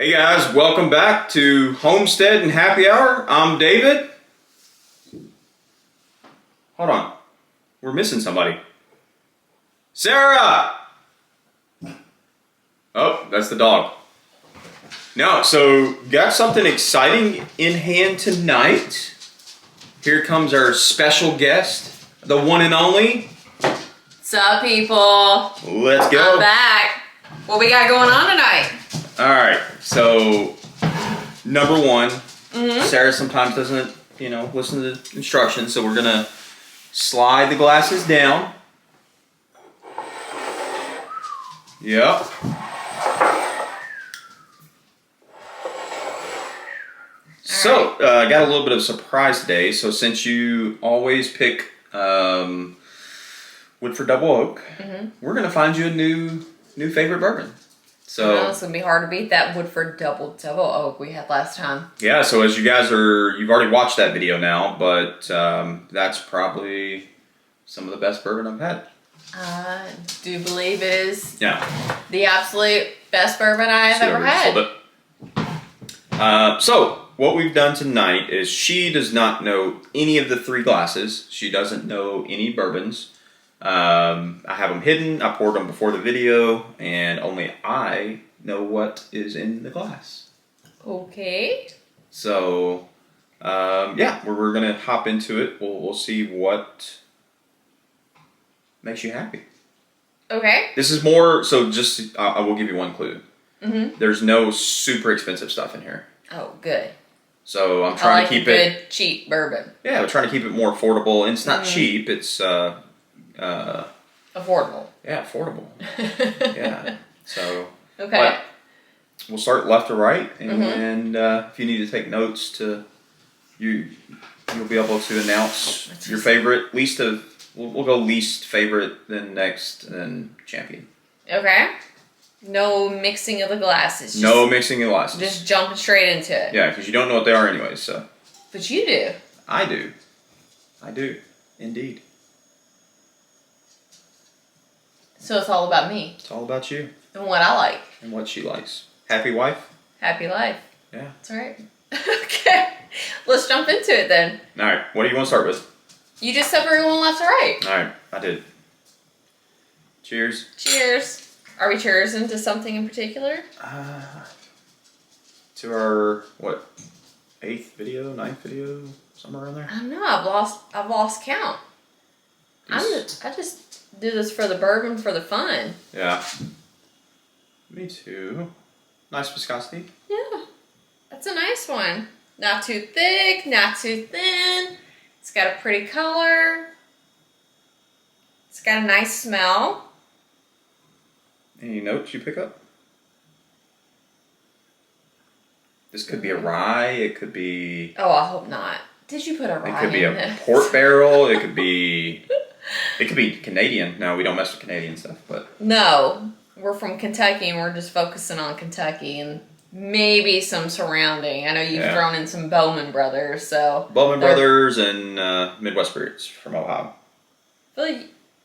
Hey guys, welcome back to Homestead and Happy Hour. I'm David. Hold on, we're missing somebody. Sara! Oh, that's the dog. Now, so got something exciting in hand tonight. Here comes our special guest, the one and only. What's up, people? Let's go. I'm back. What we got going on tonight? All right, so number one, Sara sometimes doesn't, listen to the instructions, so we're gonna slide the glasses down. Yep. So, got a little bit of a surprise today. So since you always pick Woodford Double Oak, we're gonna find you a new favorite bourbon. So it's gonna be hard to beat that Woodford Double Oak we had last time. Yeah, so as you guys you've already watched that video now, but that's probably some of the best bourbon I've had. I do believe it is Yeah. the absolute best bourbon I've ever had. So what we've done tonight is she does not know any of the three glasses. She doesn't know any bourbons. I have them hidden. I poured them before the video, and only I know what is in the glass. Okay. So, yeah, we're gonna hop into it. We'll see what makes you happy. Okay. This is more so. Just I will give you one clue. There's no super expensive stuff in here. Oh, good. So I'm trying to keep a it good, cheap bourbon. Yeah, we're trying to keep it more affordable, and it's not cheap. It's affordable. Yeah, affordable. Yeah. So Okay. But we'll start left to right, and if you need to take notes, you'll be able to announce your favorite. We'll go least favorite, then next, then champion. Okay. No mixing of the glasses. No mixing of glasses. Just jumping straight into it. Yeah, because you don't know what they are anyways. So. But you do. I do. I do, indeed. So it's all about me. It's all about you. And what I like. And what she likes. Happy wife? Happy life. Yeah. That's right. Okay. Let's jump into it then. All right. What do you want to start with? You just said we're going left to right. All right. I did. Cheers. Cheers. Are we cheers into something in particular? To our, 8th video, 9th video, somewhere around there? I don't know. I've lost count. I just do this for the bourbon, for the fun. Yeah. Me too. Nice viscosity. Yeah. That's a nice one. Not too thick, not too thin. It's got a pretty color. It's got a nice smell. Any notes you pick up? This could be a rye. It could be... Oh, I hope not. Did you put a rye in It could be a this? port barrel. It could be... It could be Canadian. No, we don't mess with Canadian stuff, but... No. We're from Kentucky, and we're just focusing on Kentucky and maybe some surrounding. I know you've thrown in some Bowman Brothers, so... Bowman Brothers and Midwest Spirits from Ohio.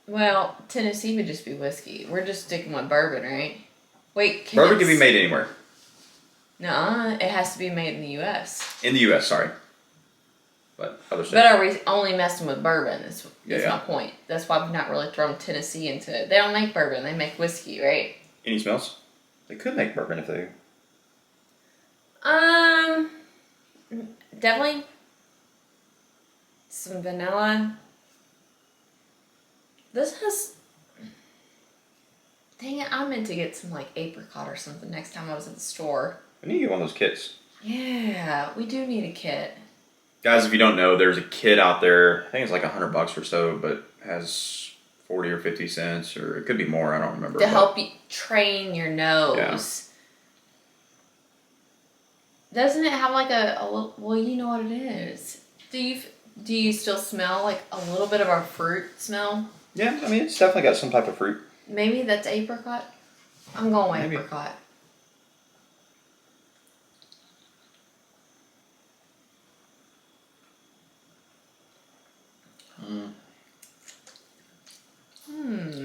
Well, Tennessee would just be whiskey. We're just sticking with bourbon, right? Wait, Bourbon can be made anywhere. No, it has to be made in the U.S. In the U.S., sorry. But other states. But are we only messing with bourbon? That's Yeah. my point. That's why we've not really thrown Tennessee into it. They don't make bourbon. They make whiskey, right? Any smells? They could make bourbon if they... Definitely some vanilla. This has... Dang it, I meant to get some, apricot or something next time I was at the store. I need to get one of those kits. Yeah, we do need a kit. Guys, if you don't know, there's a kit out there. I think it's like $100 or so, but has 40 or 50 cents, or it could be more. I don't remember. To help you train your nose. Yeah. Doesn't it have a little... Well, you know what it is. Do you still smell a little bit of our fruit smell? Yeah, I mean, it's definitely got some type of fruit. Maybe that's apricot. I'm going with apricot.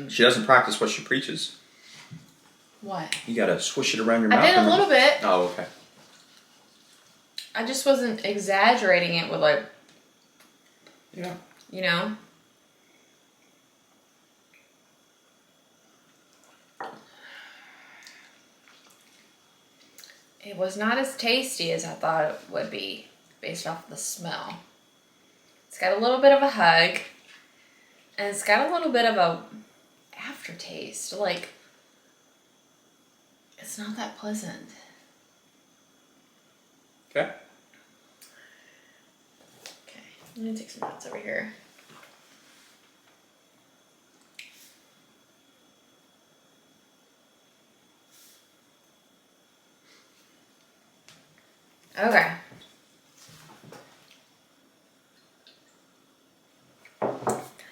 She doesn't practice what she preaches. What? You gotta swish it around your mouth. I did a little bit. Oh, okay. I just wasn't exaggerating it with like, Yeah. you know. It was not as tasty as I thought it would be based off the smell. It's got a little bit of a hug, and it's got a little bit of a aftertaste. Like, it's not that pleasant. Okay. Okay, I'm gonna take some notes over here. Okay.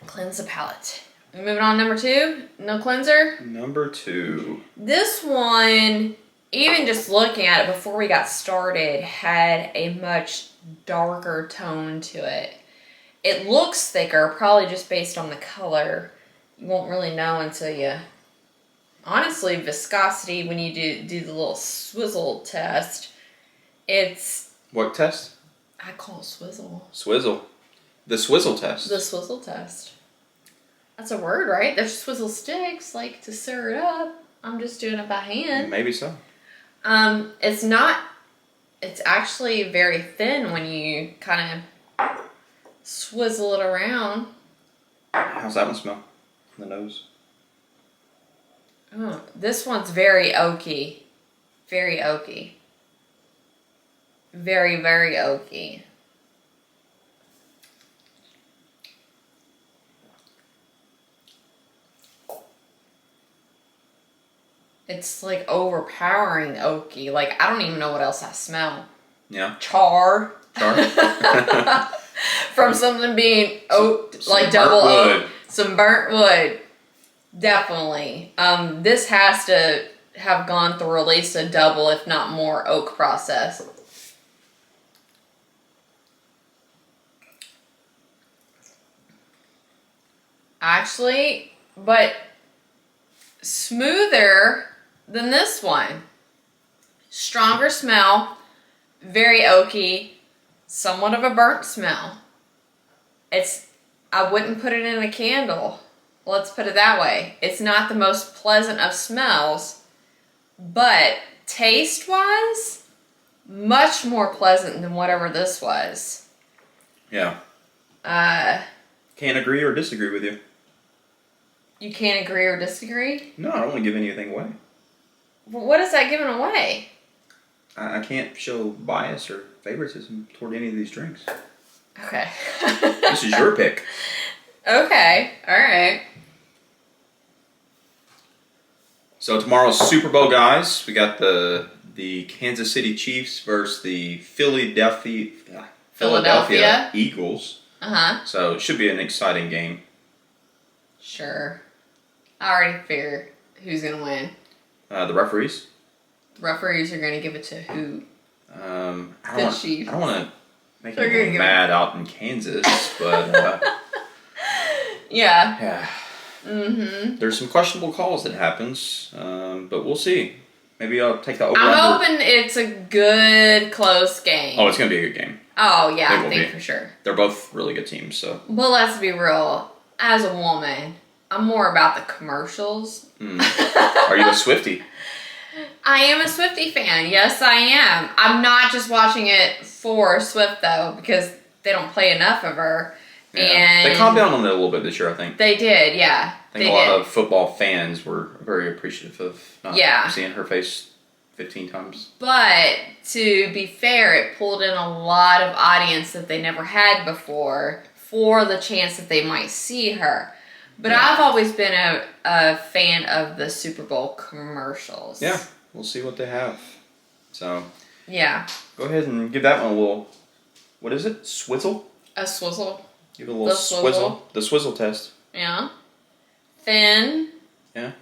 Cleanse the palate. Moving on to number 2. No cleanser. Number 2. This one, even just looking at it before we got started, had a much darker tone to it. It looks thicker, probably just based on the color. You won't really know until you... Honestly, viscosity, when you do the little swizzle test, it's... What test? I call it swizzle. Swizzle. The swizzle test. The swizzle test. That's a word, right? There's swizzle sticks, like to stir it up. I'm just doing it by hand. Maybe so. It's not... It's actually very thin when you kind of swizzle it around. How's that one smell? The nose. Oh, this one's very oaky. Very oaky. Very, very oaky. It's like overpowering oaky. Like, I don't even know what else I smell. Yeah. Char. Char? From something being oaked, some like double burnt oak. Some burnt wood. Definitely. This has to have gone through at least a double, if not more, oak process. Actually, but smoother than this one. Stronger smell, very oaky, somewhat of a burnt smell. I wouldn't put it in a candle. Let's put it that way. It's not the most pleasant of smells, but taste-wise, much more pleasant than whatever this was. Yeah. Can't agree or disagree with you. You can't agree or disagree? No, I don't want to give anything away. Well, what is that giving away? I can't show bias or favoritism toward any of these drinks. Okay. This is your pick. Okay. All right. So tomorrow's Super Bowl, guys. We got the Kansas City Chiefs versus the Philadelphia Eagles. Uh-huh. So it should be an exciting game. Sure. I already figure who's going to win. The referees. The referees are going to give it to who? The Chiefs. I don't want to make anyone mad out in Kansas, but yeah. Yeah. Mm-hmm. There's some questionable calls that happens, but we'll see. Maybe I'll take the over. I'm hoping it's a good, close game. Oh, it's going to be a good game. Oh, yeah, I think for sure. They're both really good teams, so. But let's be real. As a woman, I'm more about the commercials. Are you a Swiftie? I am a Swiftie fan. Yes, I am. I'm not just watching it for Swift, though, because they don't play enough of her. Yeah. And they calmed down on it a little bit this year, I think. They did, yeah. I think a lot of football fans were very appreciative of not seeing her face 15 times. But to be fair, it pulled in a lot of audience that they never had before for the chance that they might see her. But yeah. I've always been a fan of the Super Bowl commercials. Yeah, we'll see what they have. So, yeah. Go ahead and give that one a little, what is it? Swizzle? A swizzle. Give it a little swizzle. The swizzle test. Yeah. Thin. Yeah.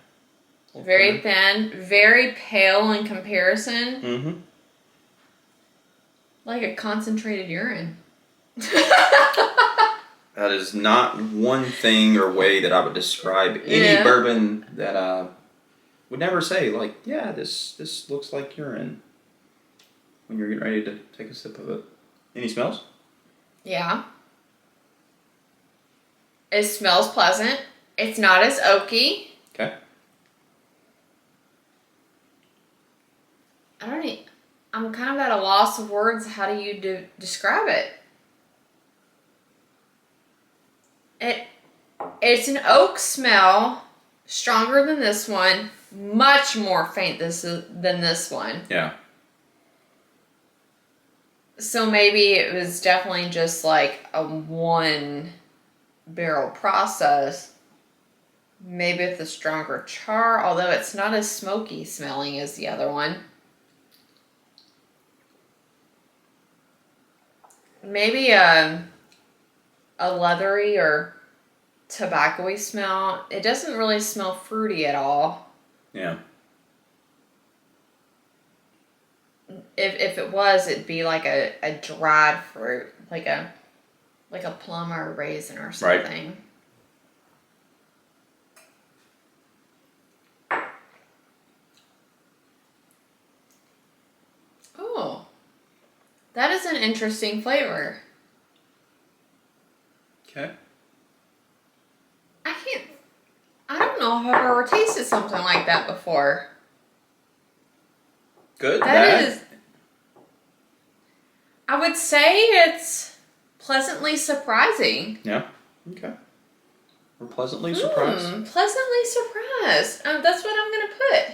Very thin. Very pale in comparison. Mm-hmm. Like a concentrated urine. That is not one thing or way that I would describe any bourbon that would never say like, yeah, this looks like urine when you're getting ready to take a sip of it. Any smells? Yeah. It smells pleasant. It's not as oaky. Okay. I'm kind of at a loss of words. How do you describe it? It's an oak smell, stronger than this one, much more faint than this one. Yeah. So maybe it was definitely just like a one barrel process. Maybe with a stronger char, although it's not as smoky smelling as the other one. Maybe a leathery or tobacco-y smell. It doesn't really smell fruity at all. Yeah. If it was, it'd be like a dried fruit, like a plum or a raisin or something. Right. Oh, that is an interesting flavor. Okay. I don't know if I've ever tasted something like that before. Good. That is, I would say it's pleasantly surprising. Yeah. Okay. We're pleasantly surprised. Pleasantly surprised. That's what I'm going to put.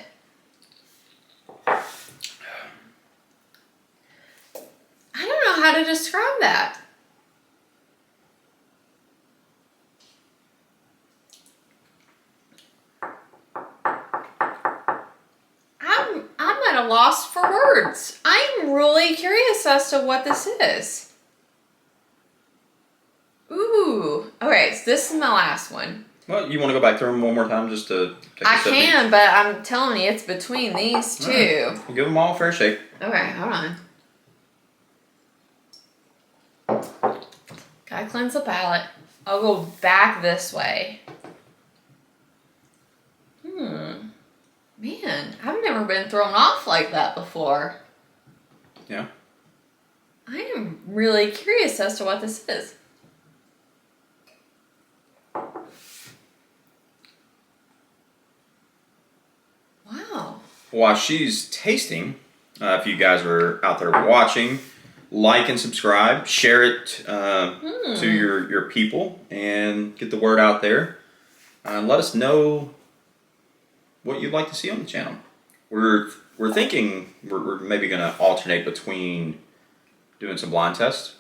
I don't know how to describe that. I'm at a loss for words. I'm really curious as to what this is. Ooh. Okay, so this is my last one. Well, you want to go back through them one more time just to take a sip? I can, but I'm telling you, it's between these two. Right. We'll give them all a fair shake. Okay, hold on. Gotta cleanse the palate. I'll go back this way. Man, I've never been thrown off like that before. Yeah. I am really curious as to what this is. Wow. While she's tasting, if you guys are out there watching, like and subscribe, share it to your people, and get the word out there. Let us know what you'd like to see on the channel. We're thinking we're maybe going to alternate between doing some blind tests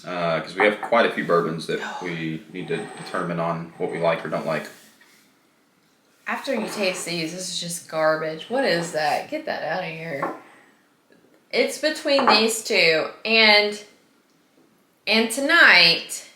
because we have quite a few bourbons that we need to determine on what we like or don't like. After you taste these, this is just garbage. What is that? Get that out of here. It's between these two, and tonight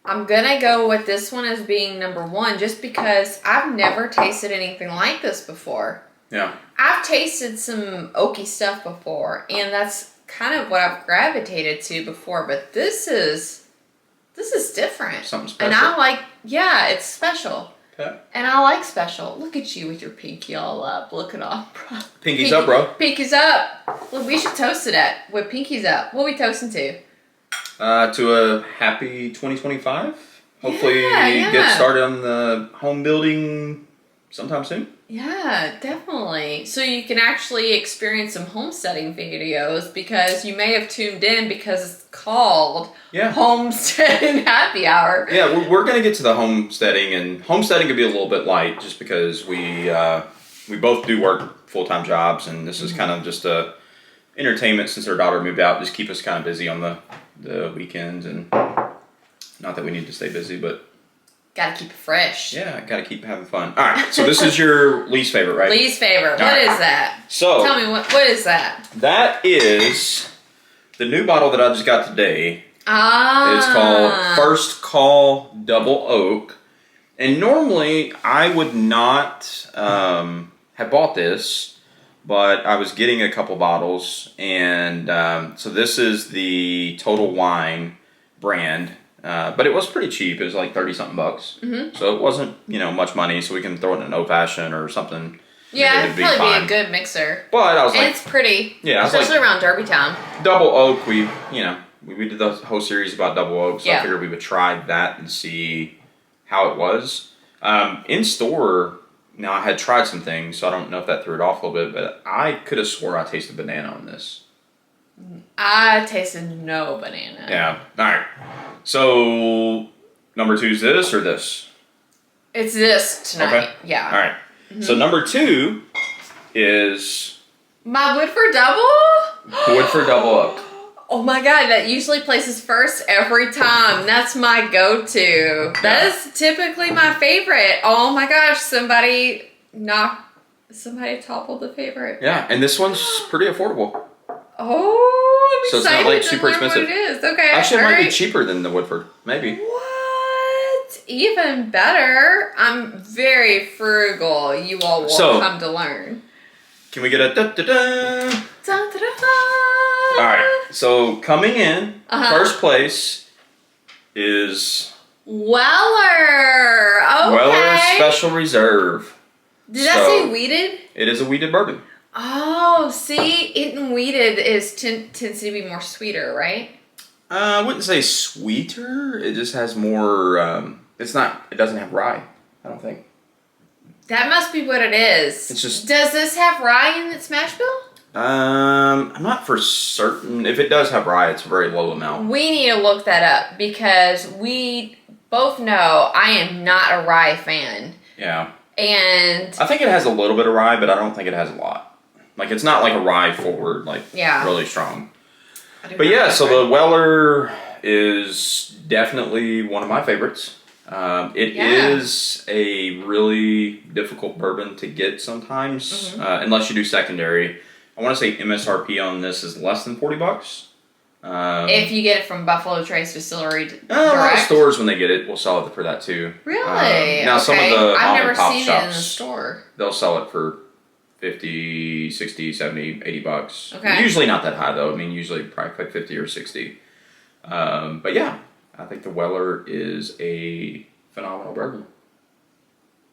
I'm gonna go with this one as being number one, just because I've never tasted anything like this before. Yeah. I've tasted some oaky stuff before, and that's kind of what I've gravitated to before, but this is different. Something special. And I like, yeah, it's special. Okay. And I like special. Look at you with your pinky all up. Look it all, bro. Pinky's up, bro. Pinky's up. Look, we should toast it at with pinky's up. What are we toasting to? To a happy 2025. Hopefully get started on the home building sometime soon. Yeah, definitely. So you can actually experience some homesteading videos, because you may have tuned in because it's called Homesteading Happy Hour. Yeah, we're going to get to the homesteading, and homesteading could be a little bit light just because we both do work full-time jobs, and this is kind of just a entertainment since our daughter moved out, just keep us kind of busy on the weekends, and not that we need to stay busy, but gotta keep it fresh. Yeah, gotta keep having fun. All right, so this is your least favorite, right? Least favorite. What is that? So tell me what is that? That is the new bottle that I just got today. It's called First Call Double Oak, and normally I would not have bought this, but I was getting a couple bottles, and so this is the Total Wine brand. But it was pretty cheap. It was like 30 something bucks. Mm-hmm. So it wasn't, much money. So we can throw it in an old fashioned or something. Yeah, it'd probably be a good mixer. But I was and like, it's pretty. Yeah, especially around Derby Town. Double Oak. We did the whole series about Double Oak, so I figured we would try that and see how it was. In store, now I had tried some things, so I don't know if that threw it off a little bit, but I could have swore I tasted banana on this. I tasted no banana. Yeah. All right. So number 2 is this or this? It's this tonight. Okay. Yeah. All right. Mm-hmm. So number 2 is my Woodford Double. Woodford Double Oak. Oh my god, that usually places first every time. That's my go-to. That is typically my favorite. Oh my gosh, somebody toppled the favorite. Yeah, and this one's pretty affordable. Oh, I'm so excited it's not like to super learn expensive. what it is. Okay, actually, it might be cheaper than the Woodford. Maybe. What? Even better. I'm very frugal. You all will come to learn. Can we get a da-da-da? Da-da-da. All right, so coming in, first place is Weller. Okay. Weller Special Reserve. Did I say weeded? It is a weeded bourbon. Oh, see, eaten weeded tends to be more sweeter, right? I wouldn't say sweeter. It just has more. It doesn't have rye. I don't think. That must be what it is. It's just. Does this have rye in its mash bill? I'm not for certain. If it does have rye, it's a very low amount. We need to look that up because we both know I am not a rye fan. Yeah. And I think it has a little bit of rye, but I don't think it has a lot. Like, it's not like a rye forward, really strong. But yeah, so the Weller is definitely one of my favorites. It is a really difficult bourbon to get sometimes, unless you do secondary. I want to say MSRP on this is less than $40. If you get it from Buffalo Trace Distillery direct? A lot of stores, when they get it, will sell it for that too. Really? Now, some of the I've never mom-and-pop seen shops, it in the store. They'll sell it for 50, 60, 70, 80 bucks. Okay. Usually not that high though. I mean, usually probably like 50 or 60. But yeah, I think the Weller is a phenomenal bourbon.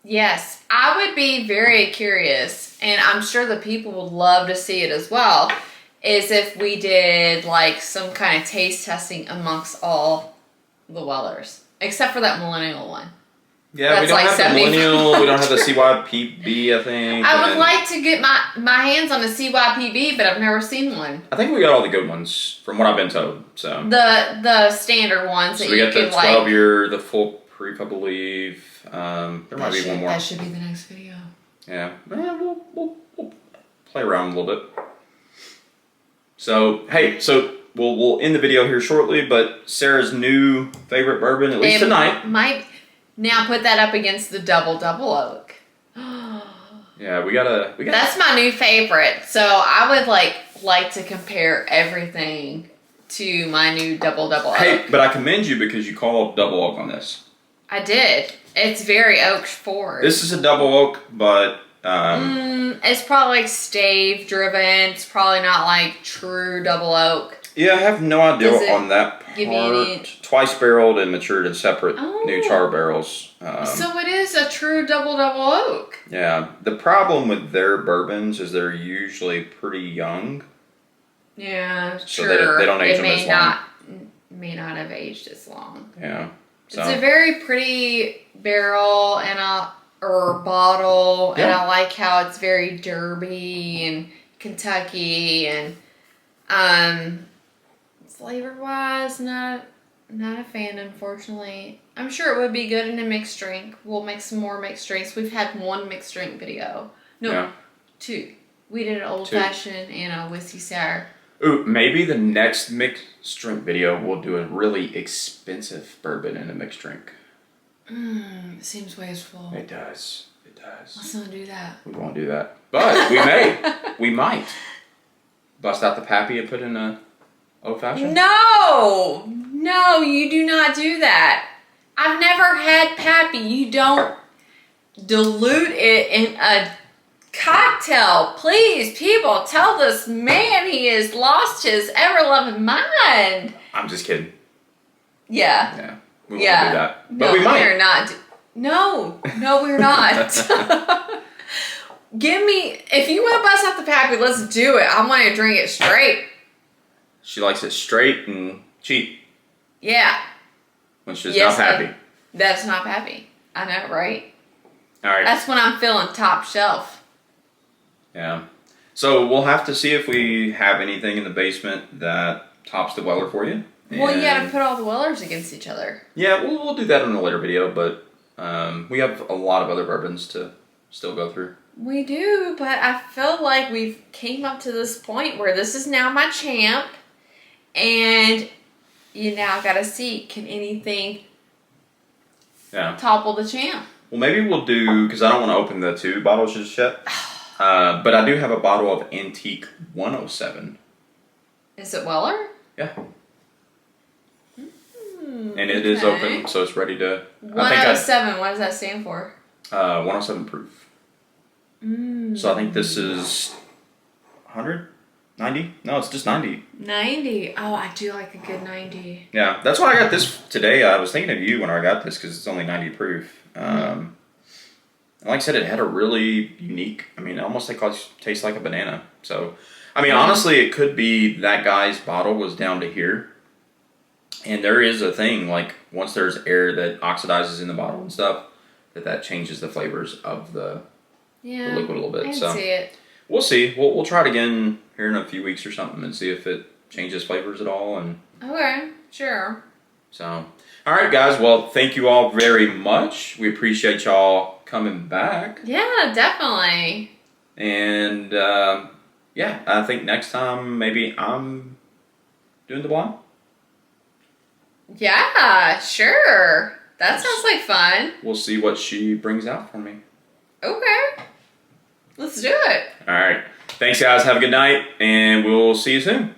Yes, I would be very curious, and I'm sure the people would love to see it as well, is if we did like some kind of taste testing amongst all the Wellers, except for that millennial one. Yeah, we don't have the millennial, we don't have the CYPB, I think. I would like to get my hands on the CYPB, but I've never seen one. I think we got all the good ones, from what I've been told. So the standard ones that you can like... So we got the 12-year, the full proof, I believe. There might be one more. That should be the next video. Yeah, we'll play around a little bit. So, hey, we'll end the video here shortly, but Sarah's new favorite bourbon, at least tonight. Now put that up against the Double Oak. Yeah, we gotta. That's my new favorite. So I would like to compare everything to my new Double Oak. Hey, but I commend you because you called Double Oak on this. I did. It's very oak forward. This is a Double Oak, but it's probably like stave driven. It's probably not like true Double Oak. Yeah, I have no idea on that part. Twice barreled and matured in separate new char barrels. So it is a true Double Oak. Yeah. The problem with their bourbons is they're usually pretty young. Yeah, so sure. They don't age them as long. May not have aged as long. Yeah. So. It's a very pretty barrel or bottle, and I like how it's very Derby and Kentucky and flavor wise, not a fan, unfortunately. I'm sure it would be good in a mixed drink. We'll make some more mixed drinks. We've had one mixed drink video. No, 2. We did an old fashioned and a whiskey sour. Ooh, maybe the next mixed drink video we'll do a really expensive bourbon in a mixed drink. It seems wasteful. It does. Let's not do that. We won't do that. But we may. We might. Bust out the Pappy and put in a old fashioned? No, you do not do that. I've never had Pappy. You don't dilute it in a cocktail. Please, people, tell this man he has lost his ever-loving mind. I'm just kidding. Yeah. Yeah. We won't do that. But we No, might. we're not. No, we're not. Give me, if you want to bust out the pappy, let's do it. I want to drink it straight. She likes it straight and cheap. Yeah. When she's not happy. That's not happy. I know, right? All right. That's when I'm feeling top shelf. Yeah. So we'll have to see if we have anything in the basement that tops the Weller for you. Well, you got to put all the Wellers against each other. Yeah, we'll do that in a later video, but we have a lot of other bourbons to still go through. We do, but I feel like we've came up to this point where this is now my champ, and you now got to see, can anything topple the champ? Well, maybe we'll do, because I don't want to open the 2 bottles just yet, but I do have a bottle of Antique 107. Is it Weller? Yeah. And it is open, so it's ready to... 107, what does that stand for? 107 proof. So I think this is 100? 90? No, it's just 90. 90. Oh, I do like a good 90. Yeah, that's why I got this today. I was thinking of you when I got this because it's only 90 proof. And like I said, it had a really unique, I mean, almost like tastes like a banana. So, I mean, honestly, it could be that guy's bottle was down to here. And there is a thing, like, once there's air that oxidizes in the bottle and stuff, that changes the flavors of the liquid a little bit. I So see it. We'll see. We'll try it again here in a few weeks or something and see if it changes flavors at all. And okay, sure. So, all right, guys. Well, thank you all very much. We appreciate y'all coming back. Yeah, definitely. And yeah, I think next time maybe I'm doing the blind. Yeah, sure. That sounds like fun. We'll see what she brings out for me. Okay. Let's do it. All right. Thanks, guys. Have a good night, and we'll see you soon.